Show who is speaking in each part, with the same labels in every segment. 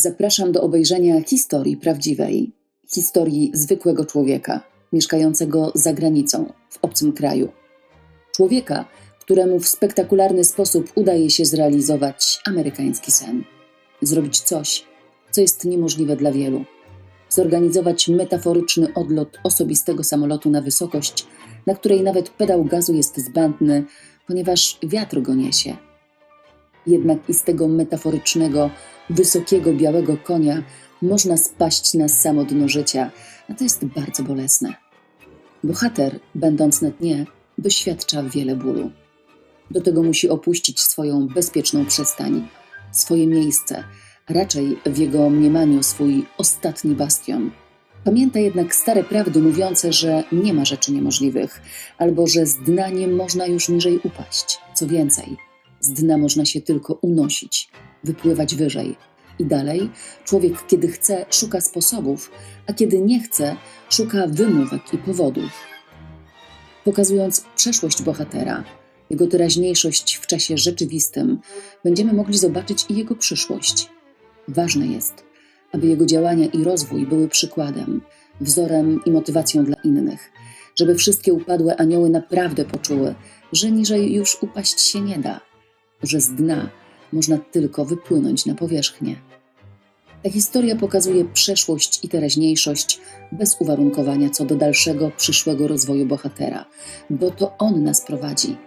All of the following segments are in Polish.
Speaker 1: Zapraszam do obejrzenia historii prawdziwej, historii zwykłego człowieka, mieszkającego za granicą, w obcym kraju. Człowieka, któremu w spektakularny sposób udaje się zrealizować amerykański sen. Zrobić coś, co jest niemożliwe dla wielu. Zorganizować metaforyczny odlot osobistego samolotu na wysokość, na której nawet pedał gazu jest zbędny, ponieważ wiatr go niesie. Jednak i z tego metaforycznego, wysokiego, białego konia można spaść na samo dno życia, a to jest bardzo bolesne. Bohater, będąc na dnie, doświadcza wiele bólu. Do tego musi opuścić swoją bezpieczną przystań, swoje miejsce, a raczej w jego mniemaniu swój ostatni bastion. Pamięta jednak stare prawdy mówiące, że nie ma rzeczy niemożliwych, albo że z dna nie można już niżej upaść. Co więcej, z dna można się tylko unosić, wypływać wyżej. I dalej człowiek, kiedy chce, szuka sposobów, a kiedy nie chce, szuka wymówek i powodów. Pokazując przeszłość bohatera, jego teraźniejszość w czasie rzeczywistym, będziemy mogli zobaczyć i jego przyszłość. Ważne jest, aby jego działania i rozwój były przykładem, wzorem i motywacją dla innych, żeby wszystkie upadłe anioły naprawdę poczuły, że niżej już upaść się nie da, że z dna można tylko wypłynąć na powierzchnię. Ta historia pokazuje przeszłość i teraźniejszość bez uwarunkowania co do dalszego, przyszłego rozwoju bohatera, bo to on nas prowadzi.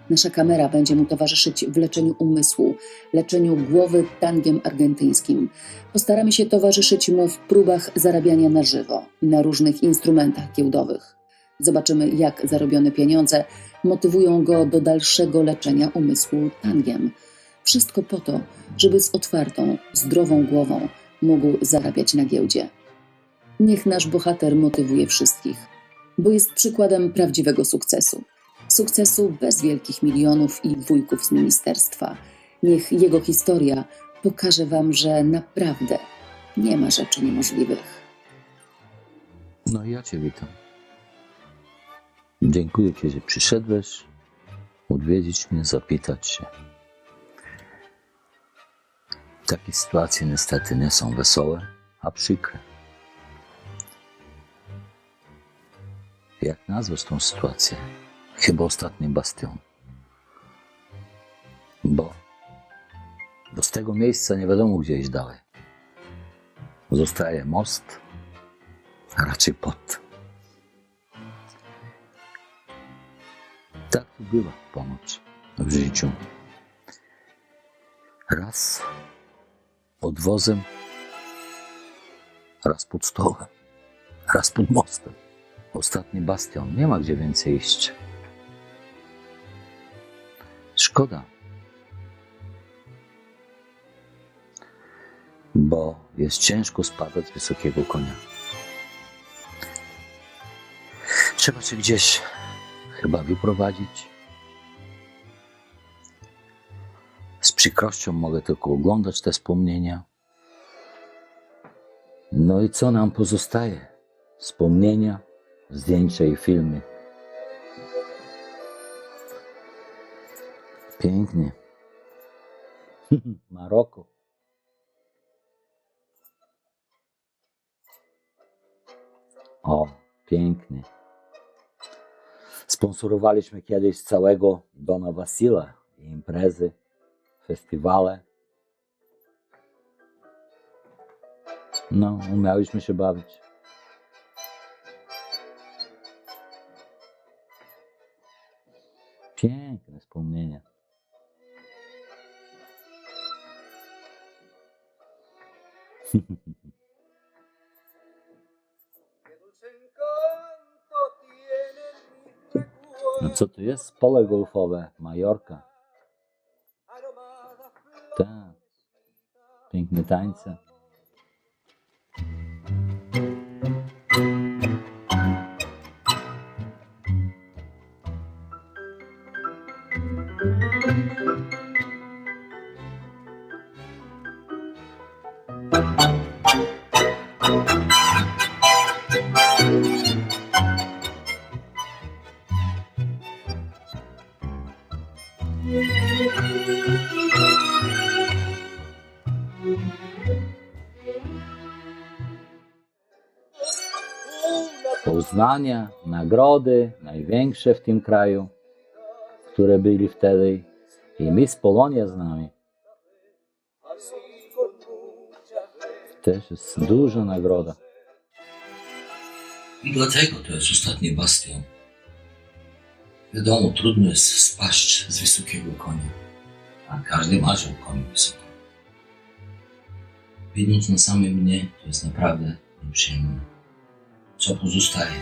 Speaker 1: Nasza kamera będzie mu towarzyszyć w leczeniu umysłu, leczeniu głowy tangiem argentyńskim. Postaramy się towarzyszyć mu w próbach zarabiania na żywo, na różnych instrumentach giełdowych. Zobaczymy, jak zarobione pieniądze motywują go do dalszego leczenia umysłu tangiem. Wszystko po to, żeby z otwartą, zdrową głową mógł zarabiać na giełdzie. Niech nasz bohater motywuje wszystkich, bo jest przykładem prawdziwego sukcesu. Sukcesu bez wielkich milionów i wujków z ministerstwa. Niech jego historia pokaże wam, że naprawdę nie ma rzeczy niemożliwych.
Speaker 2: No i ja cię witam. Dziękuję ci, że przyszedłeś odwiedzić mnie, zapytać się. Takie sytuacje niestety nie są wesołe, a przykre. Jak nazwać tą sytuację? Chyba ostatni bastion. Bo z tego miejsca nie wiadomo gdzie iść dalej. Zostaje most, a raczej płot. Tak to bywa ponoć w życiu. Raz pod wozem, raz pod stołem, raz pod mostem. Ostatni bastion. Nie ma gdzie więcej iść. Szkoda. Bo jest ciężko spadać z wysokiego konia. Trzeba się gdzieś chyba wyprowadzić. Z przykrością mogę tylko oglądać te wspomnienia. No i co nam pozostaje? Wspomnienia, zdjęcia i filmy. Pięknie. Maroko. O, pięknie. Sponsorowaliśmy kiedyś całego Dona Wasila i imprezy, festiwale. No, umieliśmy się bawić. Piękne wspomnienia. No co to jest? Pole golfowe, Majorka. Tak. Piękne tańce. Uznania, nagrody, największe w tym kraju, które byli wtedy. I Miss Polonia z nami. Też jest duża nagroda.
Speaker 3: I dlatego to jest ostatni bastion. Wiadomo, trudno jest spaść z wysokiego konia, a każdy marzy o koniu wysoko. Widząc na samym dnie, to jest naprawdę nieprzyjemne. Co pozostaje?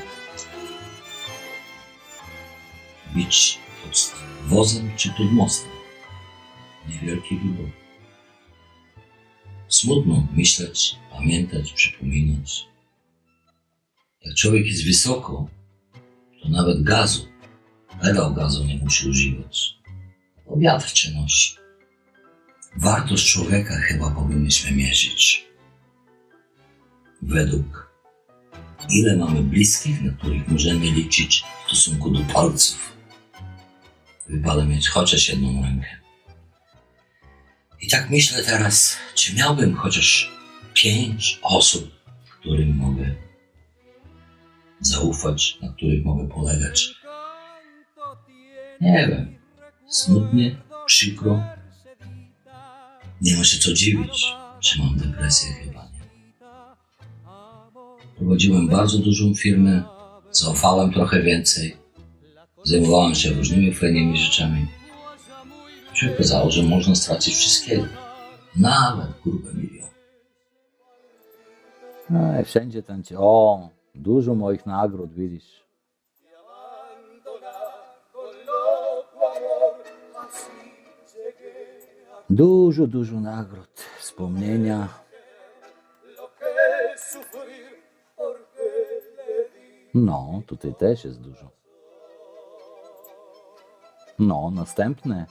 Speaker 3: Być pod wozem czy pod mostem? Niewielki wybór. Smutno myśleć, pamiętać, przypominać. Jak człowiek jest wysoko, to nawet gazu, pedał gazu nie musi używać. Bo wiatr cię nosi. Wartość człowieka chyba powinniśmy mierzyć według ile mamy bliskich, na których możemy liczyć w stosunku do palców. Wypada mieć chociaż jedną rękę. I tak myślę teraz, czy miałbym chociaż 5 osób, którym mogę zaufać, na których mogę polegać. Nie wiem, smutnie, przykro. Nie ma się co dziwić, że mam depresję, chyba nie. Prowadziłem bardzo dużą firmę, zaufałem trochę więcej, zajmowałem się różnymi fajnymi rzeczami. Się okazało, że można stracić wszystkiego, nawet grube miliony.
Speaker 2: No i wszędzie tam ci, o, dużo moich nagród, widzisz. Dużo nagród, wspomnienia. No, tutaj też jest dużo. No, następne.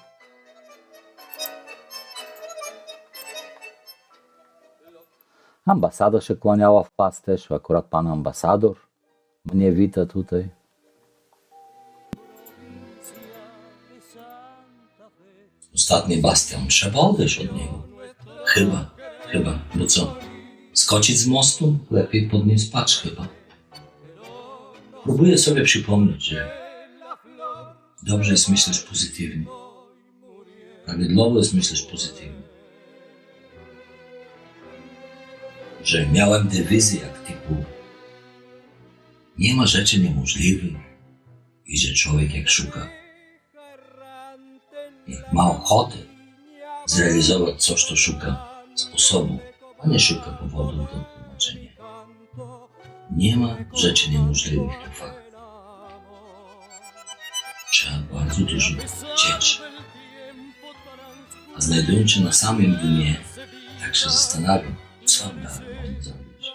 Speaker 2: Ambasada się kłaniała w pas też, akurat pan ambasador mnie wita tutaj.
Speaker 3: Ostatni bastion, trzeba odejść od niego. Chyba, bo co? Skoczyć z mostu? Lepiej pod nim spać chyba. Próbuję sobie przypomnieć, że dobrze jest myśleć pozytywnie. Prawidłowo jest myśleć pozytywnie. Że miałem dewizy jak typu nie ma rzeczy niemożliwych i że człowiek jak szuka, jak ma ochotę zrealizować coś, to szuka sposobu, a nie szuka powodu do tłumaczenia. Nie ma rzeczy niemożliwych, to fakt. Trzeba bardzo dużo chcieć. A znajdując się na samym dnie, tak się zastanawiam, co dalej można zrobić.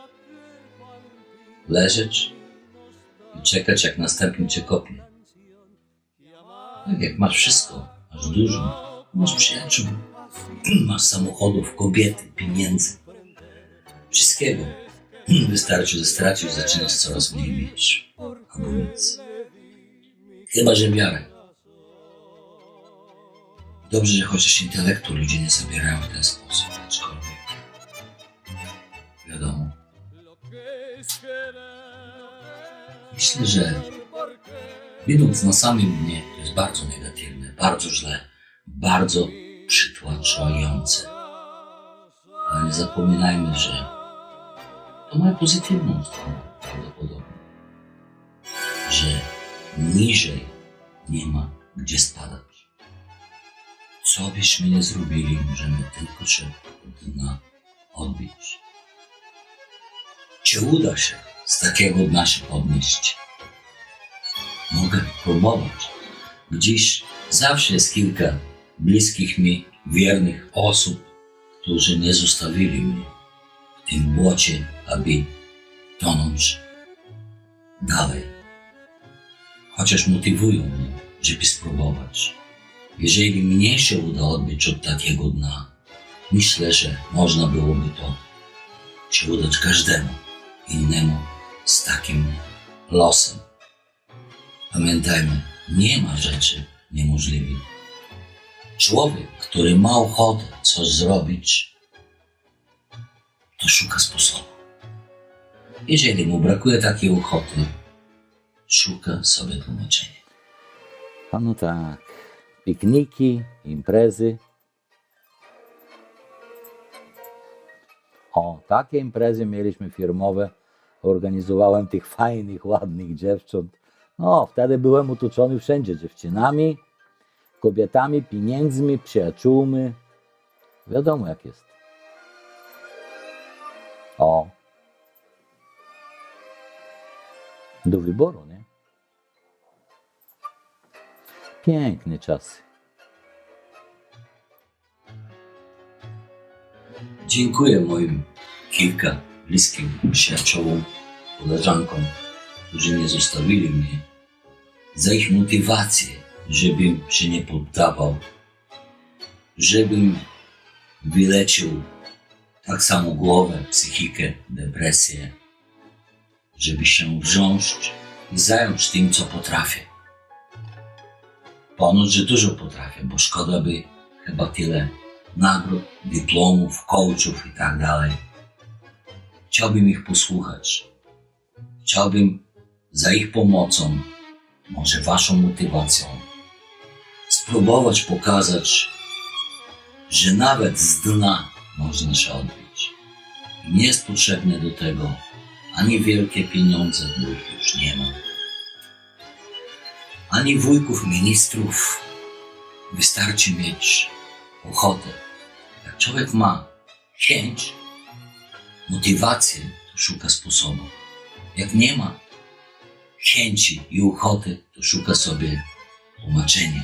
Speaker 3: Leżeć i czekać, jak następny cię kopie. Tak jak masz wszystko, masz dużo, masz przyjaciół, masz samochodów, kobiety, pieniędzy, wszystkiego. Wystarczy, że stracisz, zaczynasz coraz mniej mieć, albo nic. Chyba że wiarę. Dobrze, że chociaż intelektu ludzie nie zabierają w ten sposób, aczkolwiek wiadomo. Myślę, że widząc na samym dnie, to jest bardzo negatywne, bardzo źle, bardzo przytłaczające. Ale nie zapominajmy, że to ma pozytywną stronę prawdopodobnie. Że niżej nie ma gdzie spadać. Co byśmy nie zrobili, możemy tylko się od dna odbić. Czy uda się z takiego dna się podnieść? Mogę próbować. Gdzieś zawsze jest kilka bliskich mi, wiernych osób, którzy nie zostawili mnie w tym błocie, aby tonąć dalej. Chociaż motywują mnie, żeby spróbować. Jeżeli mnie się uda odbić od takiego dna, myślę, że można byłoby to się udać każdemu innemu z takim losem. Pamiętajmy, nie ma rzeczy niemożliwych. Człowiek, który ma ochotę coś zrobić, to szuka sposobu. Jeżeli mu brakuje takiej ochoty, szuka sobie tłumaczenia.
Speaker 2: A no tak, pikniki, imprezy. O, takie imprezy mieliśmy firmowe. Organizowałem tych fajnych, ładnych dziewcząt. No, wtedy byłem otoczony wszędzie dziewczynami, kobietami, pieniędzmi, przyjaciółmi. Wiadomo jak jest. O. Do wyboru, nie? Piękne czasy.
Speaker 3: Dziękuję moim kilka bliskim przyjaciołom, koleżankom, którzy nie zostawili mnie, za ich motywację, żebym się nie poddawał, żebym wyleczył tak samo głowę, psychikę, depresję, żeby się wziąć i zająć tym, co potrafię. Ponoć, że dużo potrafię, bo szkoda by chyba tyle nagród, dyplomów, coachów i tak dalej. Chciałbym ich posłuchać. Chciałbym za ich pomocą, może waszą motywacją, spróbować pokazać, że nawet z dna można się odbić. I nie jest potrzebne do tego ani wielkie pieniądze, bo ich już nie ma, ani wujków ministrów. Wystarczy mieć ochotę. Jak człowiek ma chęć, motywację, to szuka sposobu. Jak nie ma chęci i ochoty, to szuka sobie tłumaczenia.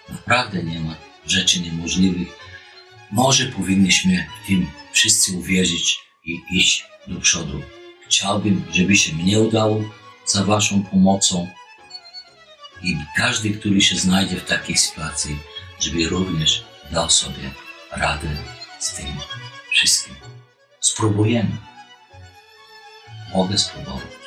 Speaker 3: Naprawdę nie ma rzeczy niemożliwych. Może powinniśmy w tym wszyscy uwierzyć i iść do przodu. Chciałbym, żeby się mnie udało za waszą pomocą i każdy, który się znajdzie w takiej sytuacji, żeby również dał sobie radę z tym wszystkim. Spróbujemy. Mogę spróbować.